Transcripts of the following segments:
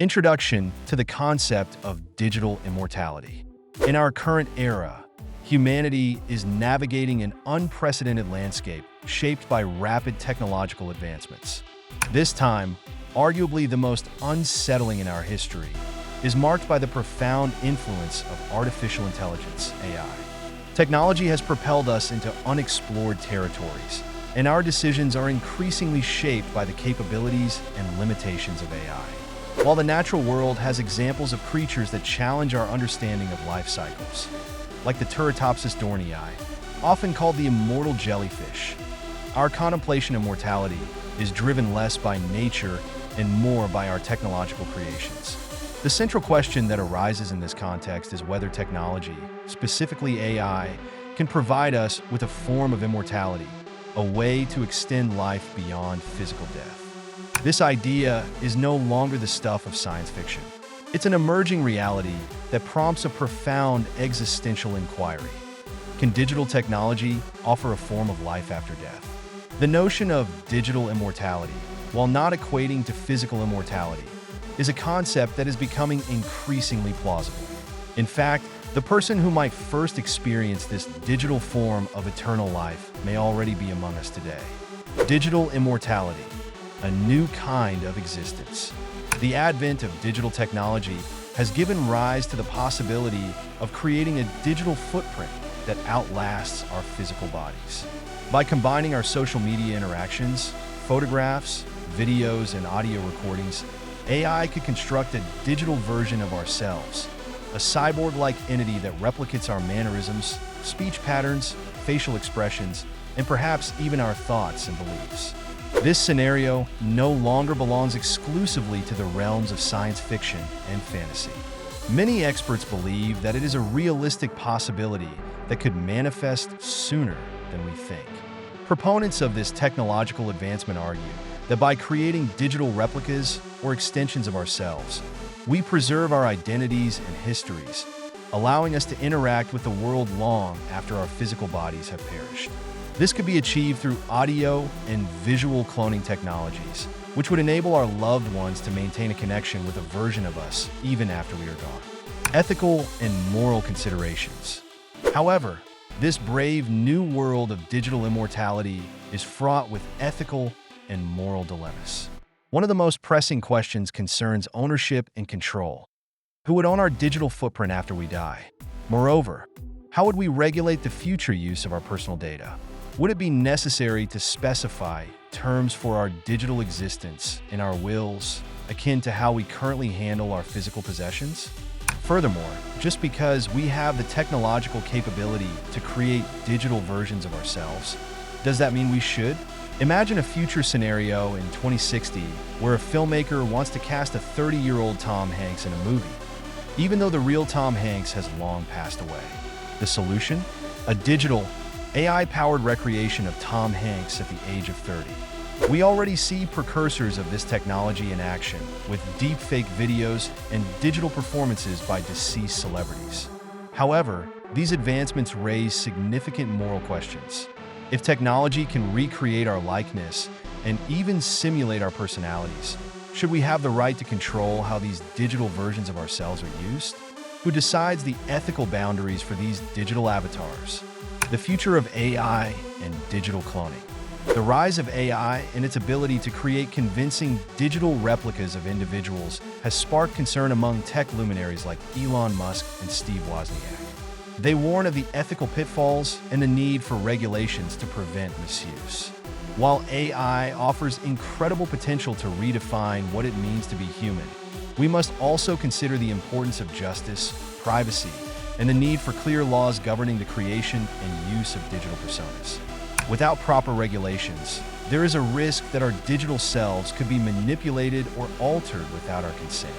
Introduction to the concept of digital immortality. In our current era, humanity is navigating an unprecedented landscape shaped by rapid technological advancements. This time, arguably the most unsettling in our history, is marked by the profound influence of artificial intelligence, AI. Technology has propelled us into unexplored territories, and our decisions are increasingly shaped by the capabilities and limitations of AI. While the natural world has examples of creatures that challenge our understanding of life cycles, like the Turritopsis dohrnii, often called the immortal jellyfish, our contemplation of mortality is driven less by nature and more by our technological creations. The central question that arises in this context is whether technology, specifically AI, can provide us with a form of immortality, a way to extend life beyond physical death. This idea is no longer the stuff of science fiction. It's an emerging reality that prompts a profound existential inquiry. Can digital technology offer a form of life after death? The notion of digital immortality, while not equating to physical immortality, is a concept that is becoming increasingly plausible. In fact, the person who might first experience this digital form of eternal life may already be among us today. Digital immortality, a new kind of existence. The advent of digital technology has given rise to the possibility of creating a digital footprint that outlasts our physical bodies. By combining our social media interactions, photographs, videos, and audio recordings, AI could construct a digital version of ourselves, a cyborg-like entity that replicates our mannerisms, speech patterns, facial expressions, and perhaps even our thoughts and beliefs. This scenario no longer belongs exclusively to the realms of science fiction and fantasy. Many experts believe that it is a realistic possibility that could manifest sooner than we think. Proponents of this technological advancement argue that by creating digital replicas or extensions of ourselves, we preserve our identities and histories, allowing us to interact with the world long after our physical bodies have perished. This could be achieved through audio and visual cloning technologies, which would enable our loved ones to maintain a connection with a version of us even after we are gone. Ethical and moral considerations. However, this brave new world of digital immortality is fraught with ethical and moral dilemmas. One of the most pressing questions concerns ownership and control. Who would own our digital footprint after we die? Moreover, how would we regulate the future use of our personal data? Would it be necessary to specify terms for our digital existence in our wills, akin to how we currently handle our physical possessions? Furthermore, just because we have the technological capability to create digital versions of ourselves, does that mean we should? Imagine a future scenario in 2060 where a filmmaker wants to cast a 30-year-old Tom Hanks in a movie, even though the real Tom Hanks has long passed away. The solution? A digital, AI-powered recreation of Tom Hanks at the age of 30. We already see precursors of this technology in action with deepfake videos and digital performances by deceased celebrities. However, these advancements raise significant moral questions. If technology can recreate our likeness and even simulate our personalities, should we have the right to control how these digital versions of ourselves are used? Who decides the ethical boundaries for these digital avatars? The future of AI and digital cloning. The rise of AI and its ability to create convincing digital replicas of individuals has sparked concern among tech luminaries like Elon Musk and Steve Wozniak. They warn of the ethical pitfalls and the need for regulations to prevent misuse. While AI offers incredible potential to redefine what it means to be human, we must also consider the importance of justice, privacy, and the need for clear laws governing the creation and use of digital personas. Without proper regulations, there is a risk that our digital selves could be manipulated or altered without our consent.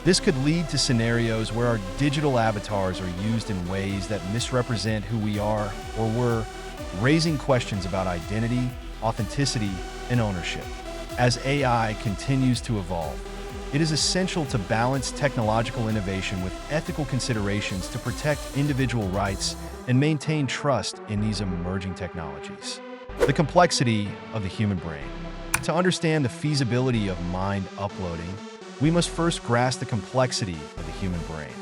This could lead to scenarios where our digital avatars are used in ways that misrepresent who we are or were, raising questions about identity, authenticity, and ownership. As AI continues to evolve, it is essential to balance technological innovation with ethical considerations to protect individual rights and maintain trust in these emerging technologies. The complexity of the human brain. To understand the feasibility of mind uploading, we must first grasp the complexity of the human brain.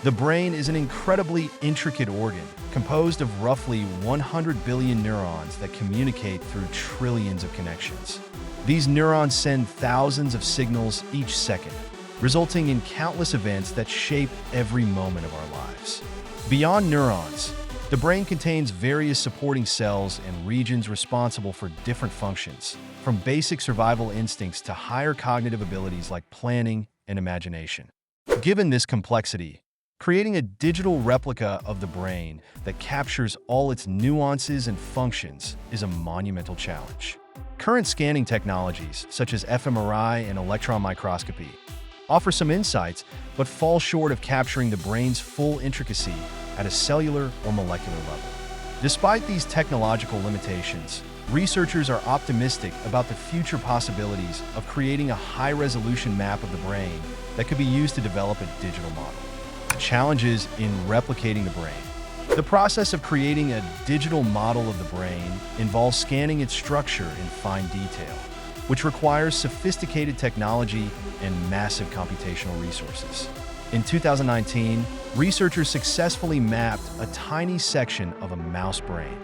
The brain is an incredibly intricate organ, composed of roughly 100 billion neurons that communicate through trillions of connections. These neurons send thousands of signals each second, resulting in countless events that shape every moment of our lives. Beyond neurons, the brain contains various supporting cells and regions responsible for different functions, from basic survival instincts to higher cognitive abilities like planning and imagination. Given this complexity, creating a digital replica of the brain that captures all its nuances and functions is a monumental challenge. Current scanning technologies, such as fMRI and electron microscopy, offer some insights but fall short of capturing the brain's full intricacy at a cellular or molecular level. Despite these technological limitations, researchers are optimistic about the future possibilities of creating a high-resolution map of the brain that could be used to develop a digital model. Challenges in replicating the brain. The process of creating a digital model of the brain involves scanning its structure in fine detail, which requires sophisticated technology and massive computational resources. In 2019, researchers successfully mapped a tiny section of a mouse brain,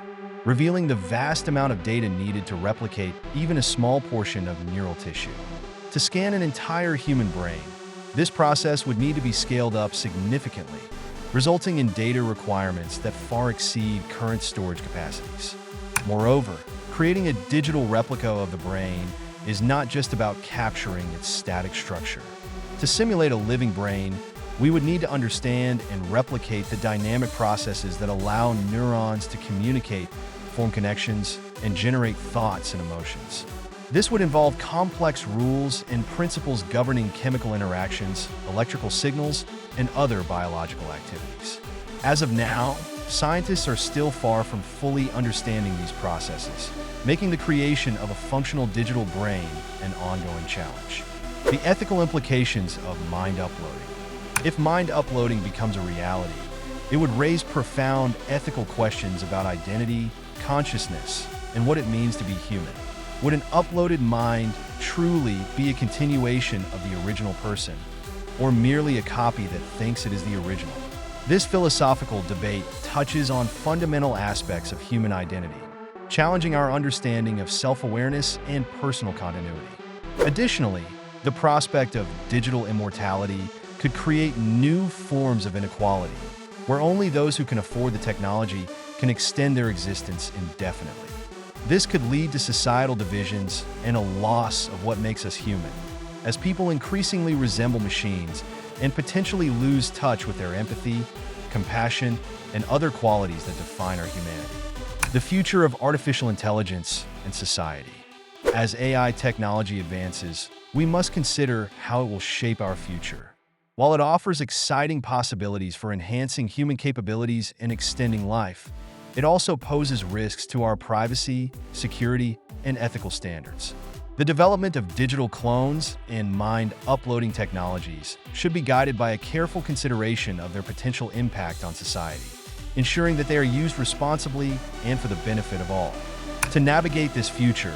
revealing the vast amount of data needed to replicate even a small portion of neural tissue. To scan an entire human brain, this process would need to be scaled up significantly, resulting in data requirements that far exceed current storage capacities. Moreover, creating a digital replica of the brain is not just about capturing its static structure. To simulate a living brain, we would need to understand and replicate the dynamic processes that allow neurons to communicate, form connections, and generate thoughts and emotions. This would involve complex rules and principles governing chemical interactions, electrical signals, and other biological activities. As of now, scientists are still far from fully understanding these processes, making the creation of a functional digital brain an ongoing challenge. The ethical implications of mind uploading. If mind uploading becomes a reality, it would raise profound ethical questions about identity, consciousness, and what it means to be human. Would an uploaded mind truly be a continuation of the original person, or merely a copy that thinks it is the original? This philosophical debate touches on fundamental aspects of human identity, challenging our understanding of self-awareness and personal continuity. Additionally, the prospect of digital immortality could create new forms of inequality, where only those who can afford the technology can extend their existence indefinitely. This could lead to societal divisions and a loss of what makes us human, as people increasingly resemble machines and potentially lose touch with their empathy, compassion, and other qualities that define our humanity. The future of artificial intelligence and society. As AI technology advances, we must consider how it will shape our future. While it offers exciting possibilities for enhancing human capabilities and extending life, it also poses risks to our privacy, security, and ethical standards. The development of digital clones and mind uploading technologies should be guided by a careful consideration of their potential impact on society, ensuring that they are used responsibly and for the benefit of all. To navigate this future,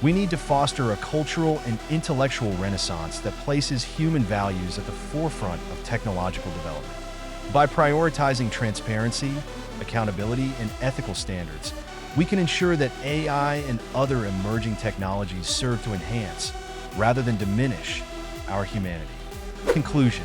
we need to foster a cultural and intellectual renaissance that places human values at the forefront of technological development. By prioritizing transparency, accountability, and ethical standards, we can ensure that AI and other emerging technologies serve to enhance, rather than diminish, our humanity. Conclusion.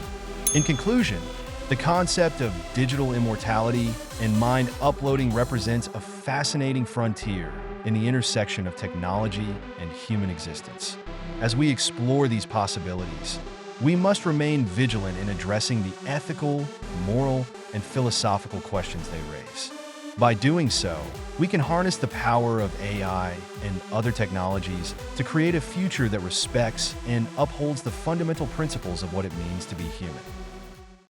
In conclusion, the concept of digital immortality and mind uploading represents a fascinating frontier in the intersection of technology and human existence. As we explore these possibilities, we must remain vigilant in addressing the ethical, moral, and philosophical questions they raise. By doing so, we can harness the power of AI and other technologies to create a future that respects and upholds the fundamental principles of what it means to be human.